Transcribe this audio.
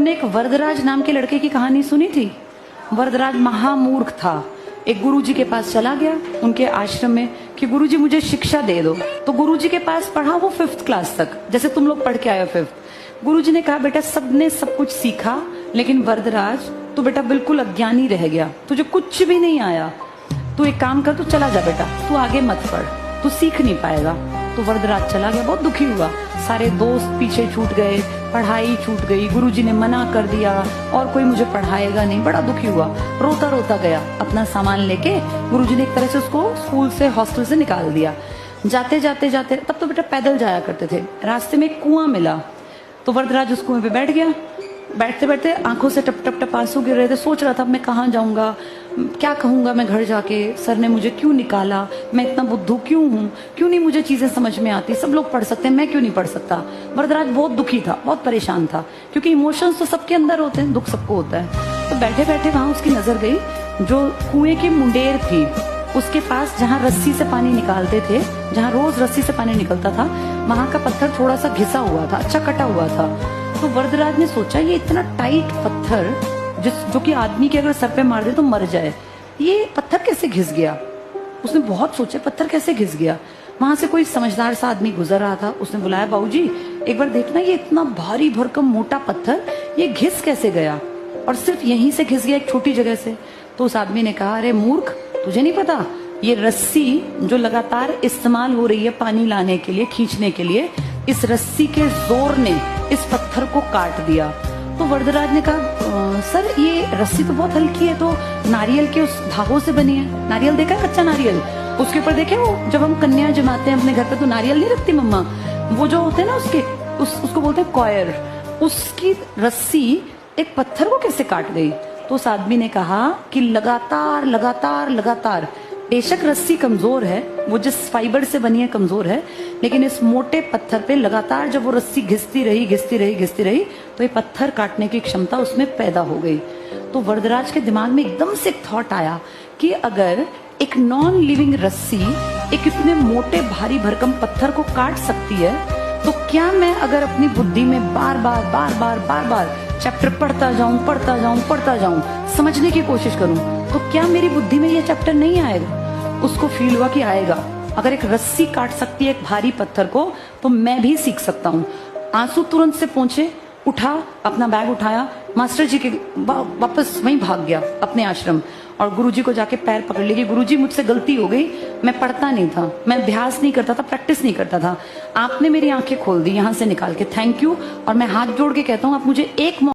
तुमने एक वरदराज नाम के लड़के की कहानी सुनी थी? वरदराज महामूर्ख था। एक गुरुजी के पास चला गया उनके आश्रम में कि गुरुजी मुझे शिक्षा दे दो। तो गुरुजी के पास पढ़ा वो 5th क्लास तक, जैसे तुम लोग पढ़ के आए हो 5th। गुरुजी ने कहा बेटा सबने सब कुछ सीखा, लेकिन वरदराज तू बेटा बिल्कुल अज्ञानी रह गया, तुझे कुछ भी नहीं आया। तू एक काम कर, तू चला जा बेटा, तू आगे मत पढ़, तू सीख नहीं पाएगा। तो वरदराज चला गया, बहुत दुखी हुआ। सारे दोस्त पीछे छूट गए, पढ़ाई छूट गई, गुरुजी ने मना कर दिया और कोई मुझे पढ़ाएगा नहीं, बड़ा दुखी हुआ। रोता रोता गया अपना सामान लेके। गुरुजी ने एक तरह से उसको स्कूल से, हॉस्टल से निकाल दिया। जाते जाते जाते, तब तो बेटा पैदल जाया करते थे, रास्ते में एक कुआं मिला। तो वरदराज उस कुएं पे बैठ गया। बैठते बैठते आंखों से टप टप टप आंसू गिर रहे थे। सोच रहा था मैं कहाँ जाऊंगा, क्या कहूंगा मैं घर जाके, सर ने मुझे क्यों निकाला, मैं इतना बुद्धू क्यों हूँ, क्यों नहीं मुझे चीजें समझ में आती, सब लोग पढ़ सकते हैं, मैं क्यों नहीं पढ़ सकता। वरदराज बहुत दुखी था, बहुत परेशान था, क्योंकि इमोशंस तो सबके अंदर होते हैं, दुख सबको होता है। तो बैठे बैठे वहां उसकी नजर गई जो कुएं की मुंडेर थी, उसके पास जहाँ रस्सी से पानी निकालते थे, जहाँ रोज रस्सी से पानी निकलता था, वहां का पत्थर थोड़ा सा घिसा हुआ था, अच्छा कटा हुआ था। तो वरदराज ने सोचा ये इतना टाइट पत्थर जो कि आदमी के अगर सर पे मार दे तो मर जाए, ये पत्थर कैसे घिस गया। उसने बहुत सोचा पत्थर कैसे घिस गया। वहां से कोई समझदार सा आदमी गुजर रहा था, उसने बुलाया बाबूजी एक बार देखना ये इतना भारी भरकम मोटा पत्थर ये घिस कैसे गया, और सिर्फ यहीं से घिस गया, एक छोटी जगह से। तो उस आदमी ने कहा अरे मूर्ख, तुझे नहीं पता ये रस्सी जो लगातार इस्तेमाल हो रही है पानी लाने के लिए, खींचने के लिए, इस रस्सी के जोर ने इस पत्थर को काट दिया। तो वरदराज ने कहा सर ये रस्सी तो बहुत हल्की है, तो नारियल के उस धागों से बनी है। नारियल देखा है, कच्चा नारियल, उसके ऊपर देखे वो जब हम कन्या जमाते हैं अपने घर पे तो नारियल नहीं रखती मम्मा, वो जो होते हैं ना उसके उसको बोलते हैं कॉयर, उसकी रस्सी एक पत्थर को कैसे काट गई। तो उस आदमी ने कहा कि लगातार लगातार लगातार, बेशक रस्सी कमजोर है, वो जिस फाइबर से बनी है कमजोर है, लेकिन इस मोटे पत्थर पे लगातार जब वो रस्सी घिसती रही घिसती रही घिसती रही तो ये पत्थर काटने की क्षमता उसमें पैदा हो गई। तो वरदराज के दिमाग में एकदम से एक थॉट आया कि अगर एक नॉन लिविंग रस्सी एक इतने मोटे भारी भरकम पत्थर को काट सकती है, तो क्या मैं अगर अपनी बुद्धि में बार बार बार बार बार बार चैप्टर पढ़ता जाऊं, समझने की कोशिश करूं, तो क्या मेरी बुद्धि में ये चैप्टर नहीं आएगा। उसको फील हुआ कि आएगा, अगर एक रस्सी काट सकती है एक भारी पत्थर को तो मैं भी सीख सकता हूँ। आंसू तुरंत से पहुंचे, उठा, अपना बैग उठाया, मास्टर जी के वापस वहीं भाग गया अपने आश्रम, और गुरुजी को जाके पैर पकड़ लिया कि गुरुजी मुझसे गलती हो गई, मैं पढ़ता नहीं था, मैं अभ्यास नहीं करता था, प्रैक्टिस नहीं करता था, आपने मेरी आंखें खोल दी यहाँ से निकाल के, थैंक यू। और मैं हाथ जोड़ के कहता हूँ आप मुझे एक